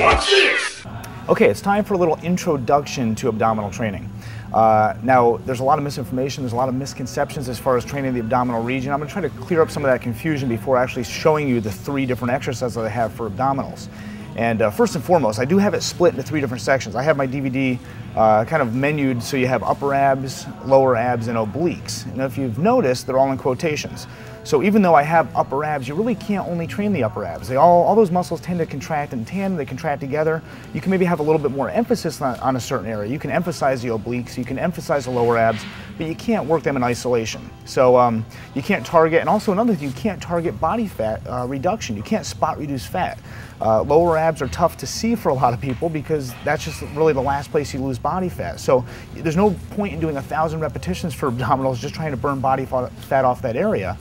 Watch this! Okay, it's time for a little introduction to abdominal training. Now, there's a lot of misinformation, there's a lot of misconceptions as far as training the abdominal region. I'm going to try to clear up some of that confusion before actually showing you the 3 different exercises that I have for abdominals. And first and foremost, I do have it split into 3 different sections. I have my DVD kind of menued so you have upper abs, lower abs, and obliques. And if you've noticed, they're all in quotations. So even though I have upper abs, you really can't only train the upper abs. All those muscles tend to contract in tandem, they contract together. You can maybe have a little bit more emphasis on a certain area. You can emphasize the obliques, you can emphasize the lower abs, but you can't work them in isolation. So you can't target, and also another thing, you can't target body fat reduction. You can't spot reduce fat. Lower abs are tough to see for a lot of people because that's just really the last place you lose body fat. So there's no point in doing 1,000 repetitions for abdominals just trying to burn body fat off that area.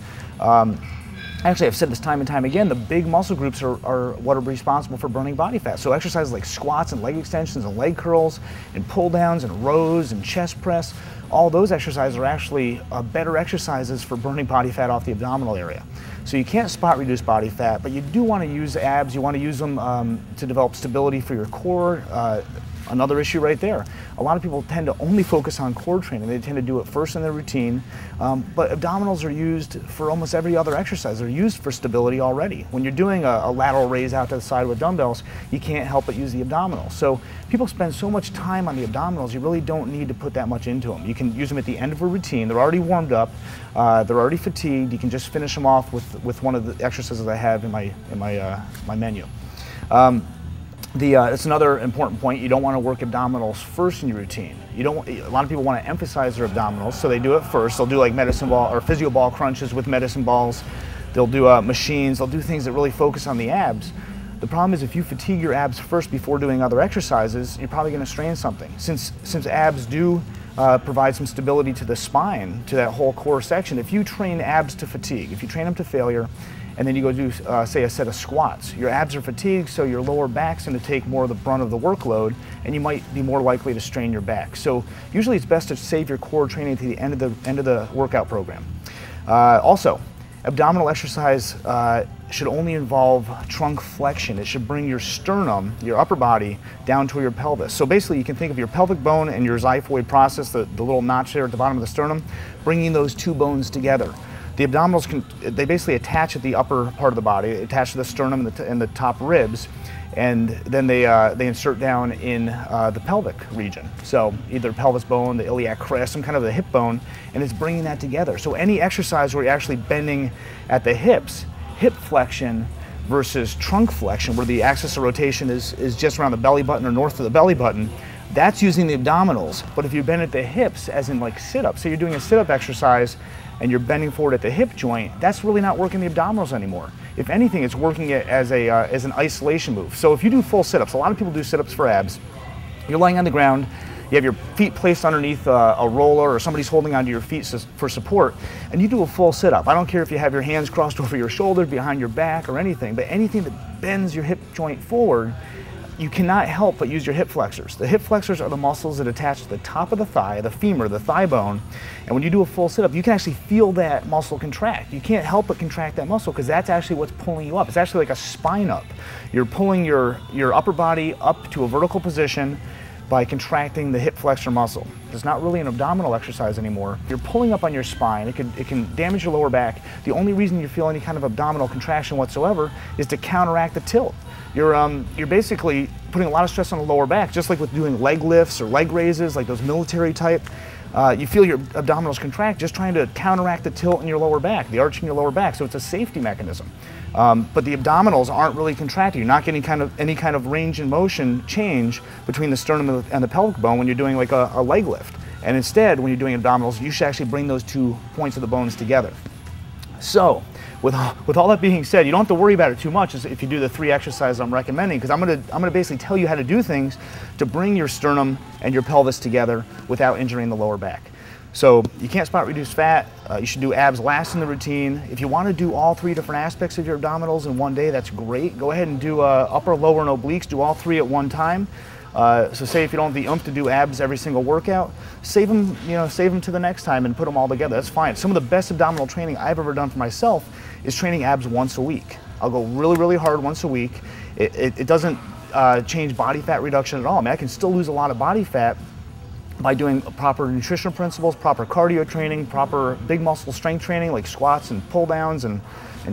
Actually, I've said this time and time again, the big muscle groups are what are responsible for burning body fat. So exercises like squats and leg extensions and leg curls and pull downs and rows and chest press, all those exercises are actually better exercises for burning body fat off the abdominal area. So you can't spot reduce body fat, but you do want to use abs. You want to use them to develop stability for your core. Another issue right there. A lot of people tend to only focus on core training. They tend to do it first in their routine, but abdominals are used for almost every other exercise. They're used for stability already. When you're doing a lateral raise out to the side with dumbbells, you can't help but use the abdominals. So people spend so much time on the abdominals, you really don't need to put that much into them. You can use them at the end of a routine. They're already warmed up. They're already fatigued. You can just finish them off with one of the exercises I have in my menu. It's another important point. You don't want to work abdominals first in your routine. A lot of people want to emphasize their abdominals, so they do it first. They'll do like medicine ball or physio ball crunches with medicine balls. They'll do machines. They'll do things that really focus on the abs. The problem is if you fatigue your abs first before doing other exercises, you're probably going to strain something. Since abs do provide some stability to the spine, to that whole core section, if you train abs to fatigue, if you train them to failure, and then you go do, say, a set of squats. Your abs are fatigued, so your lower back's going to take more of the brunt of the workload, and you might be more likely to strain your back. So usually it's best to save your core training to the end of the workout program. Also, abdominal exercise should only involve trunk flexion. It should bring your sternum, your upper body, down to your pelvis. So basically you can think of your pelvic bone and your xiphoid process, the little notch there at the bottom of the sternum, bringing those 2 bones together. The abdominals, they basically attach at the upper part of the body, attach to the sternum and the top ribs, and then they insert down in the pelvic region. So either pelvis bone, the iliac crest, some kind of the hip bone, and it's bringing that together. So any exercise where you're actually bending at the hips, hip flexion versus trunk flexion, where the axis of rotation is just around the belly button or north of the belly button, that's using the abdominals. But if you bend at the hips, as in like sit-ups, so you're doing a sit-up exercise and you're bending forward at the hip joint, that's really not working the abdominals anymore. If anything, it's working it as an isolation move. So if you do full sit-ups, a lot of people do sit-ups for abs. You're laying on the ground, you have your feet placed underneath a roller or somebody's holding onto your feet for support, and you do a full sit-up. I don't care if you have your hands crossed over your shoulders, behind your back or anything, but anything that bends your hip joint forward, you cannot help but use your hip flexors. The hip flexors are the muscles that attach to the top of the thigh, the femur, the thigh bone, and when you do a full sit-up, you can actually feel that muscle contract. You can't help but contract that muscle because that's actually what's pulling you up. It's actually like a spine up. You're pulling your upper body up to a vertical position by contracting the hip flexor muscle. It's not really an abdominal exercise anymore. You're pulling up on your spine. It can damage your lower back. The only reason you feel any kind of abdominal contraction whatsoever is to counteract the tilt. You're basically putting a lot of stress on the lower back, just like with doing leg lifts or leg raises, like those military type. You feel your abdominals contract just trying to counteract the tilt in your lower back, the arch in your lower back, so it's a safety mechanism. But the abdominals aren't really contracting. You're not getting any kind of range in motion change between the sternum and the pelvic bone when you're doing like a leg lift. And instead, when you're doing abdominals, you should actually bring those 2 points of the bones together. So, with all that being said, you don't have to worry about it too much if you do the 3 exercises I'm recommending, because I'm gonna basically tell you how to do things to bring your sternum and your pelvis together without injuring the lower back. So you can't spot reduce fat. You should do abs last in the routine. If you want to do all 3 different aspects of your abdominals in one day, that's great. Go ahead and do upper, lower, and obliques. Do all 3 at one time. So say if you don't have the oomph to do abs every single workout, save them to the next time and put them all together. That's fine. Some of the best abdominal training I've ever done for myself is training abs once a week. I'll go really, really hard once a week. It doesn't change body fat reduction at all. I mean, I can still lose a lot of body fat by doing proper nutritional principles, proper cardio training, proper big muscle strength training like squats and pull downs and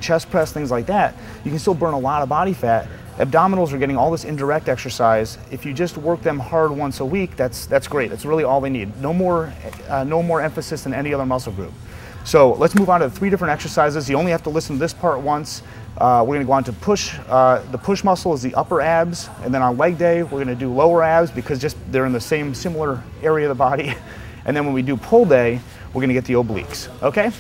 chest press, things like that. You can still burn a lot of body fat. Abdominals are getting all this indirect exercise. If you just work them hard once a week, that's great. That's really all they need. No more emphasis than any other muscle group. So let's move on to 3 different exercises. You only have to listen to this part once. We're going to go on to push. The push muscle is the upper abs, and then on leg day we're going to do lower abs because just they're in the same similar area of the body. And then when we do pull day, we're going to get the obliques. Okay?